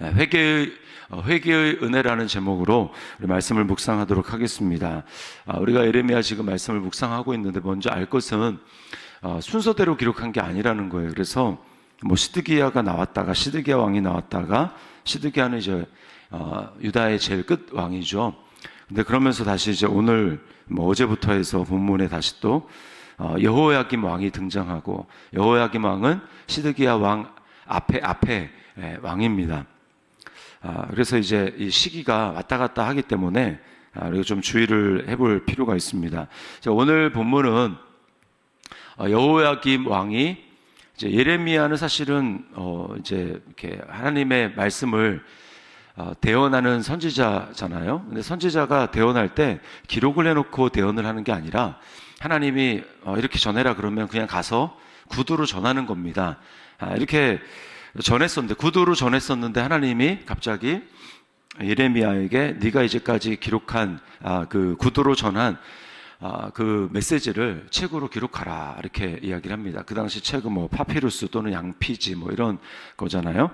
회개의 은혜라는 제목으로 우리 말씀을 묵상하도록 하겠습니다. 우리가 예레미야 지금 말씀을 묵상하고 있는데 먼저 알 것은 순서대로 기록한 게 아니라는 거예요. 그래서 뭐 시드기야가 나왔다가 시드기야 왕이 나왔다가 시드기야는 이제 유다의 제일 끝 왕이죠. 근데 그러면서 다시 이제 오늘 뭐 어제부터 해서 본문에 다시 또 여호야김 왕이 등장하고, 여호야김 왕은 시드기야 왕 앞에 왕입니다. 그래서 이제 이 시기가 왔다 갔다 하기 때문에 우리가 좀 주의를 해볼 필요가 있습니다. 오늘 본문은 여호야김 왕이 이제 예레미야는 사실은 이제 이렇게 하나님의 말씀을 대언하는 선지자잖아요. 근데 선지자가 대언할 때 기록을 해놓고 대언을 하는 게 아니라 하나님이 이렇게 전해라 그러면 그냥 가서 구두로 전하는 겁니다. 이렇게 전했었는데, 구두로 전했었는데 하나님이 갑자기 예레미야에게 네가 이제까지 기록한 그 구두로 전한 그 메시지를 책으로 기록하라 이렇게 이야기를 합니다. 그 당시 책은 뭐 파피루스 또는 양피지 뭐 이런 거잖아요.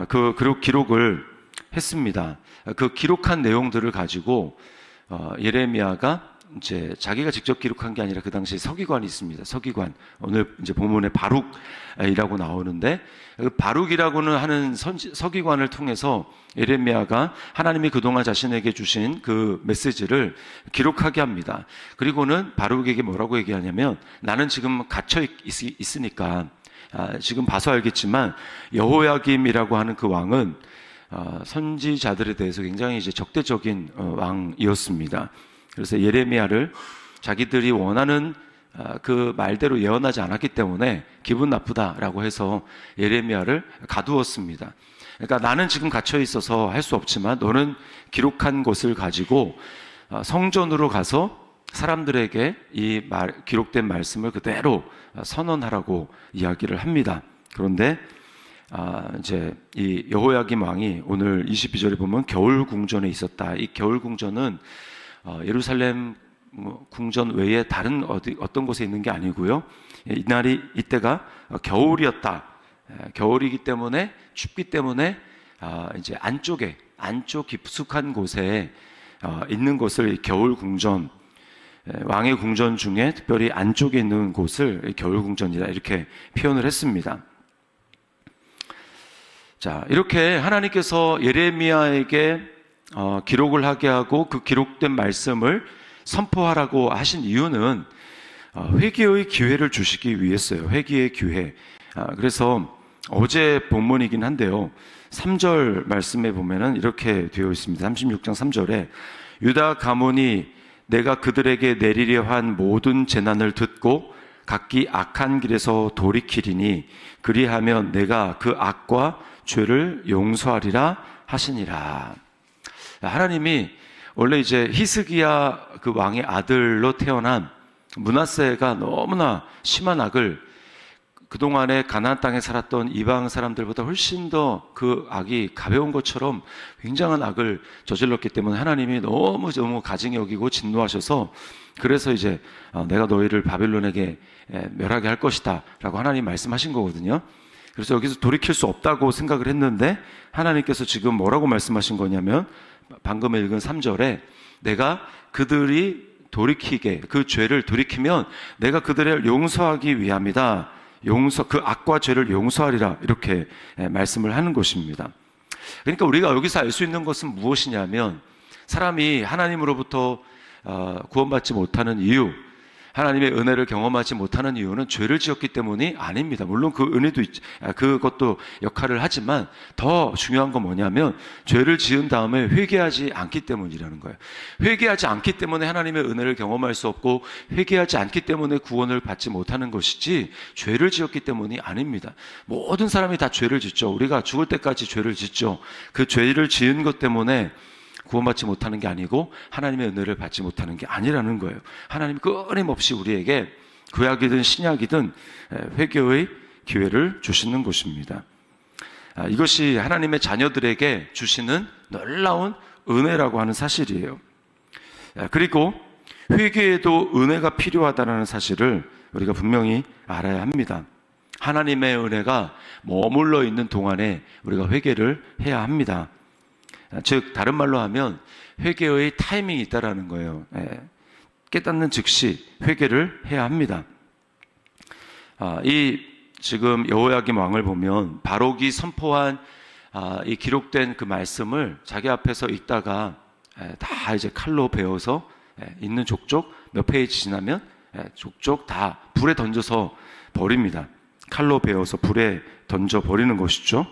그 기록을 했습니다. 그 기록한 내용들을 가지고 예레미야가 이제 자기가 직접 기록한 게 아니라 그 당시 서기관이 있습니다. 서기관. 오늘 이제 본문에 바룩이라고 나오는데, 그 바룩이라고는 하는 서기관을 통해서 예레미야가 하나님이 그동안 자신에게 주신 그 메시지를 기록하게 합니다. 그리고는 바룩에게 뭐라고 얘기하냐면, 나는 지금 갇혀 있으니까 지금 봐서 알겠지만 여호야김이라고 하는 그 왕은 선지자들에 대해서 굉장히 이제 적대적인 왕이었습니다. 그래서 예레미야를 자기들이 원하는 그 말대로 예언하지 않았기 때문에 기분 나쁘다라고 해서 예레미야를 가두었습니다. 그러니까 나는 지금 갇혀 있어서 할 수 없지만 너는 기록한 것을 가지고 성전으로 가서 사람들에게 기록된 말씀을 그대로 선언하라고 이야기를 합니다. 그런데 이제 이 여호야김 왕이 오늘 22절에 보면 겨울 궁전에 있었다. 이 겨울 궁전은 예루살렘 궁전 외에 다른 어떤 곳에 있는 게 아니고요. 이때가 겨울이었다. 겨울이기 때문에, 춥기 때문에 이제 안쪽 깊숙한 곳에 있는 곳을 겨울 궁전, 왕의 궁전 중에 특별히 안쪽에 있는 곳을 겨울 궁전이다 이렇게 표현을 했습니다. 자, 이렇게 하나님께서 예레미야에게 기록을 하게 하고 그 기록된 말씀을 선포하라고 하신 이유는 회개의 기회를 주시기 위해서요. 회개의 기회. 그래서 어제 본문이긴 한데요, 3절 말씀에 보면은 이렇게 되어 있습니다. 36장 3절에 유다 가문이 내가 그들에게 내리려 한 모든 재난을 듣고 각기 악한 길에서 돌이키리니 그리하면 내가 그 악과 죄를 용서하리라 하시니라. 하나님이 원래 이제 히스기야 그 왕의 아들로 태어난 므낫세가 너무나 심한 악을, 그동안에 가나안 땅에 살았던 이방 사람들보다 훨씬 더 그 악이 가벼운 것처럼 굉장한 악을 저질렀기 때문에 하나님이 너무 가증히 여기고 진노하셔서, 그래서 이제 내가 너희를 바빌론에게 멸하게 할 것이다 라고 하나님 말씀하신 거거든요. 그래서 여기서 돌이킬 수 없다고 생각을 했는데 하나님께서 지금 뭐라고 말씀하신 거냐면, 방금 읽은 3절에 내가 그들이 돌이키게, 그 죄를 돌이키면 내가 그들을 용서하기 위함이다. 그 악과 죄를 용서하리라 이렇게 말씀을 하는 것입니다. 그러니까 우리가 여기서 알 수 있는 것은 무엇이냐면, 사람이 하나님으로부터 구원받지 못하는 이유, 하나님의 은혜를 경험하지 못하는 이유는 죄를 지었기 때문이 아닙니다. 물론 그 은혜도 그것도 역할을 하지만 더 중요한 건 뭐냐면 죄를 지은 다음에 회개하지 않기 때문이라는 거예요. 회개하지 않기 때문에 하나님의 은혜를 경험할 수 없고, 회개하지 않기 때문에 구원을 받지 못하는 것이지 죄를 지었기 때문이 아닙니다. 모든 사람이 다 죄를 짓죠. 우리가 죽을 때까지 죄를 짓죠. 그 죄를 지은 것 때문에 구원받지 못하는 게 아니고 하나님의 은혜를 받지 못하는 게 아니라는 거예요. 하나님이 끊임없이 우리에게 구약이든 신약이든 회개의 기회를 주시는 것입니다. 이것이 하나님의 자녀들에게 주시는 놀라운 은혜라고 하는 사실이에요. 그리고 회개에도 은혜가 필요하다는 사실을 우리가 분명히 알아야 합니다. 하나님의 은혜가 머물러 있는 동안에 우리가 회개를 해야 합니다. 즉 다른 말로 하면 회개의 타이밍이 있다라는 거예요. 깨닫는 즉시 회개를 해야 합니다. 이 지금 여호야김 왕을 보면 바록이 선포한 이 기록된 그 말씀을 자기 앞에서 읽다가 다 이제 칼로 베어서 있는 족족 몇 페이지 지나면 족족 다 불에 던져서 버립니다. 칼로 베어서 불에 던져 버리는 것이죠.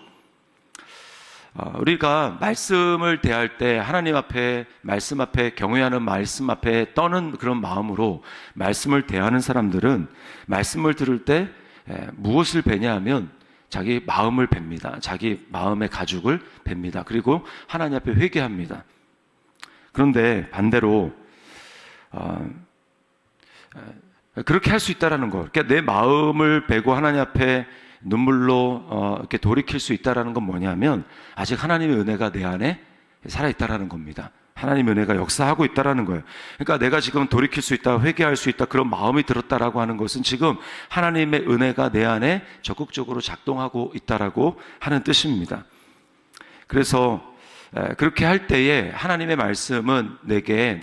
우리가 말씀을 대할 때 하나님 앞에, 말씀 앞에, 경외하는 말씀 앞에 떠는 그런 마음으로 말씀을 대하는 사람들은 말씀을 들을 때 무엇을 베냐 하면 자기 마음을 뱁니다. 자기 마음의 가죽을 뱁니다. 그리고 하나님 앞에 회개합니다. 그런데 반대로 그렇게 할 수 있다라는 거. 그러니까 내 마음을 베고 하나님 앞에 눈물로 이렇게 돌이킬 수 있다라는 건 뭐냐면 아직 하나님의 은혜가 내 안에 살아 있다라는 겁니다. 하나님의 은혜가 역사하고 있다라는 거예요. 그러니까 내가 지금 돌이킬 수 있다, 회개할 수 있다, 그런 마음이 들었다라고 하는 것은 지금 하나님의 은혜가 내 안에 적극적으로 작동하고 있다라고 하는 뜻입니다. 그래서 그렇게 할 때에 하나님의 말씀은 내게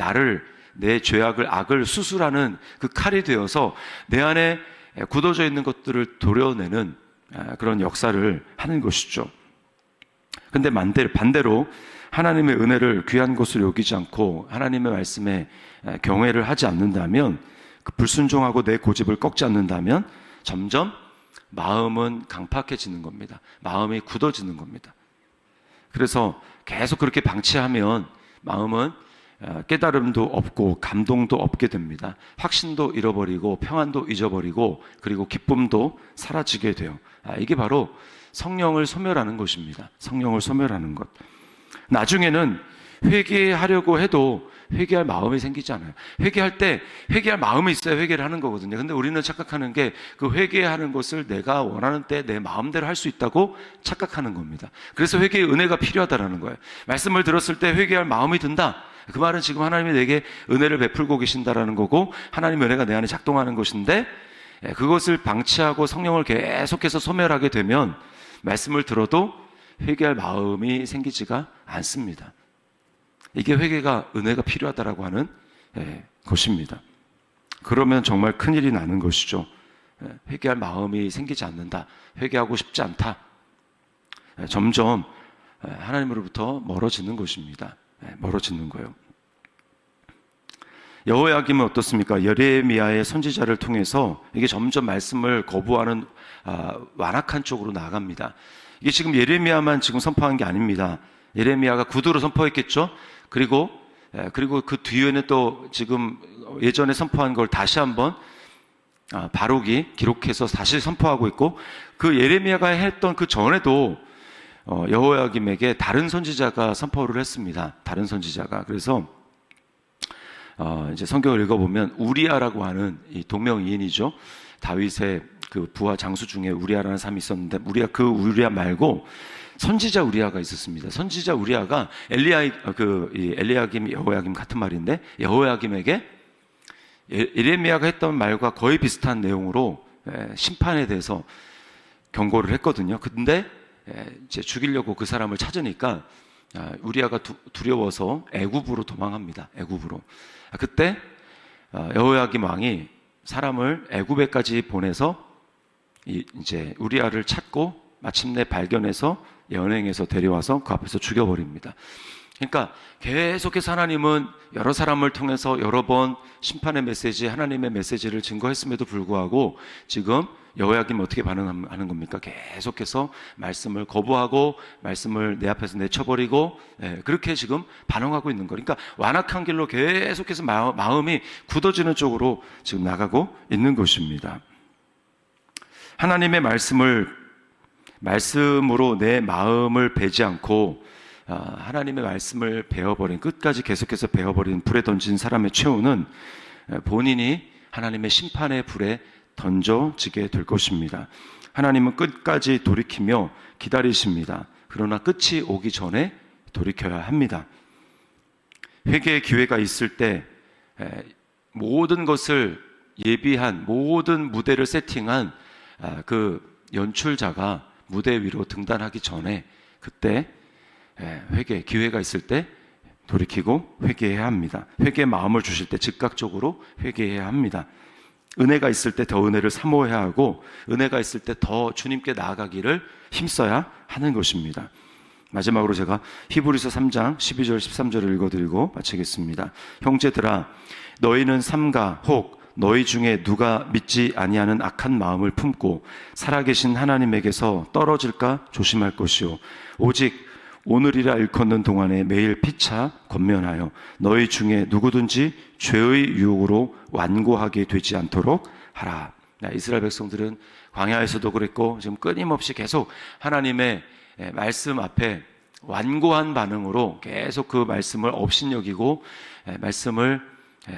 내 죄악을, 악을 수술하는 그 칼이 되어서 내 안에 굳어져 있는 것들을 도려내는 그런 역사를 하는 것이죠. 근데 반대로 하나님의 은혜를 귀한 것으로 여기지 않고 하나님의 말씀에 경외를 하지 않는다면, 그 불순종하고 내 고집을 꺾지 않는다면 점점 마음은 강팍해지는 겁니다. 마음이 굳어지는 겁니다. 그래서 계속 그렇게 방치하면 마음은 깨달음도 없고 감동도 없게 됩니다. 확신도 잃어버리고 평안도 잊어버리고 그리고 기쁨도 사라지게 돼요. 이게 바로 성령을 소멸하는 것입니다. 성령을 소멸하는 것. 나중에는 회개하려고 해도 회개할 마음이 생기지 않아요. 회개할 때 회개할 마음이 있어야 회개를 하는 거거든요. 근데 우리는 착각하는 게 그 회개하는 것을 내가 원하는 때 내 마음대로 할 수 있다고 착각하는 겁니다. 그래서 회개의 은혜가 필요하다는 거예요. 말씀을 들었을 때 회개할 마음이 든다. 그 말은 지금 하나님이 내게 은혜를 베풀고 계신다라는 거고 하나님의 은혜가 내 안에 작동하는 것인데, 그것을 방치하고 성령을 계속해서 소멸하게 되면 말씀을 들어도 회개할 마음이 생기지가 않습니다. 이게 회개가, 은혜가 필요하다라고 하는 것입니다. 그러면 정말 큰일이 나는 것이죠. 회개할 마음이 생기지 않는다. 회개하고 싶지 않다. 점점 하나님으로부터 멀어지는 것입니다. 멀어지는 거예요. 여호야김은 어떻습니까? 예레미야의 선지자를 통해서 이게 점점 말씀을 거부하는 완악한 쪽으로 나아갑니다. 이게 지금 예레미야만 지금 선포한 게 아닙니다. 예레미야가 구두로 선포했겠죠. 그리고 그 뒤에는 또 지금 예전에 선포한 걸 다시 한번 바록이 기록해서 다시 선포하고 있고, 그 예레미야가 했던 그 전에도 여호야김에게 다른 선지자가 선포를 했습니다. 다른 선지자가. 그래서 이제 성경을 읽어보면 우리아라고 하는 이 동명이인이죠. 다윗의 그 부하 장수 중에 우리아라는 사람이 있었는데, 그 우리아 말고 선지자 우리아가 있었습니다. 선지자 우리아가 엘리야김, 여호야김 같은 말인데, 여호야김에게 예레미야가 했던 말과 거의 비슷한 내용으로 심판에 대해서 경고를 했거든요. 근데 이제 죽이려고 그 사람을 찾으니까 우리아가 두려워서 애굽으로 도망합니다. 애굽으로. 그때 여호야김 왕이 사람을 애굽에까지 보내서 이제 우리아를 찾고 마침내 발견해서 연행해서 데려와서 그 앞에서 죽여버립니다. 그러니까 계속해서 하나님은 여러 사람을 통해서 여러 번 심판의 메시지, 하나님의 메시지를 증거했음에도 불구하고 지금 여호야김 어떻게 반응하는 겁니까? 계속해서 말씀을 거부하고 말씀을 내 앞에서 내쳐버리고 그렇게 지금 반응하고 있는 거예요. 그러니까 완악한 길로 계속해서 마음이 굳어지는 쪽으로 지금 나가고 있는 것입니다. 하나님의 말씀으로 내 마음을 베지 않고 하나님의 말씀을 베어버린, 끝까지 계속해서 베어버린 불에 던진 사람의 최후는 본인이 하나님의 심판의 불에 던져지게 될 것입니다. 하나님은 끝까지 돌이키며 기다리십니다. 그러나 끝이 오기 전에 돌이켜야 합니다. 회개의 기회가 있을 때 모든 것을 예비한, 모든 무대를 세팅한 그 연출자가 무대 위로 등단하기 전에 그때 회개 기회가 있을 때 돌이키고 회개해야 합니다. 회개의 마음을 주실 때 즉각적으로 회개해야 합니다. 은혜가 있을 때 더 은혜를 사모해야 하고 은혜가 있을 때 더 주님께 나아가기를 힘써야 하는 것입니다. 마지막으로 제가 히브리서 3장 12절 13절을 읽어드리고 마치겠습니다. 형제들아 너희는 삼가 혹 너희 중에 누가 믿지 아니하는 악한 마음을 품고 살아계신 하나님에게서 떨어질까 조심할 것이요 오직 오늘이라 일컫는 동안에 매일 피차 권면하여 너희 중에 누구든지 죄의 유혹으로 완고하게 되지 않도록 하라. 이스라엘 백성들은 광야에서도 그랬고 지금 끊임없이 계속 하나님의 말씀 앞에 완고한 반응으로 계속 그 말씀을 업신여기고 말씀을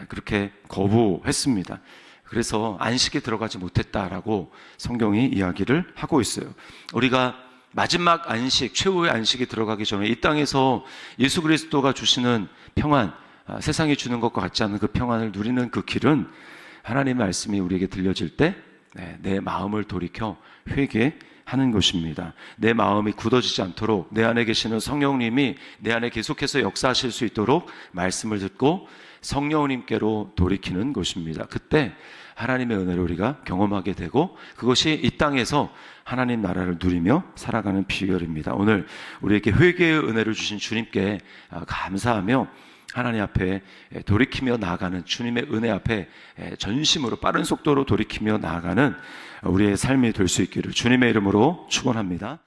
그렇게 거부했습니다. 그래서 안식에 들어가지 못했다라고 성경이 이야기를 하고 있어요. 우리가 마지막 안식, 최후의 안식에 들어가기 전에 이 땅에서 예수 그리스도가 주시는 평안, 세상이 주는 것과 같지 않은 그 평안을 누리는 그 길은 하나님의 말씀이 우리에게 들려질 때 내 마음을 돌이켜 회개하는 것입니다. 내 마음이 굳어지지 않도록 내 안에 계시는 성령님이 내 안에 계속해서 역사하실 수 있도록 말씀을 듣고 성령님께로 돌이키는 것입니다. 그때 하나님의 은혜를 우리가 경험하게 되고 그것이 이 땅에서 하나님 나라를 누리며 살아가는 비결입니다. 오늘 우리에게 회개의 은혜를 주신 주님께 감사하며 하나님 앞에 돌이키며 나아가는 주님의 은혜 앞에 전심으로 빠른 속도로 돌이키며 나아가는 우리의 삶이 될 수 있기를 주님의 이름으로 축원합니다.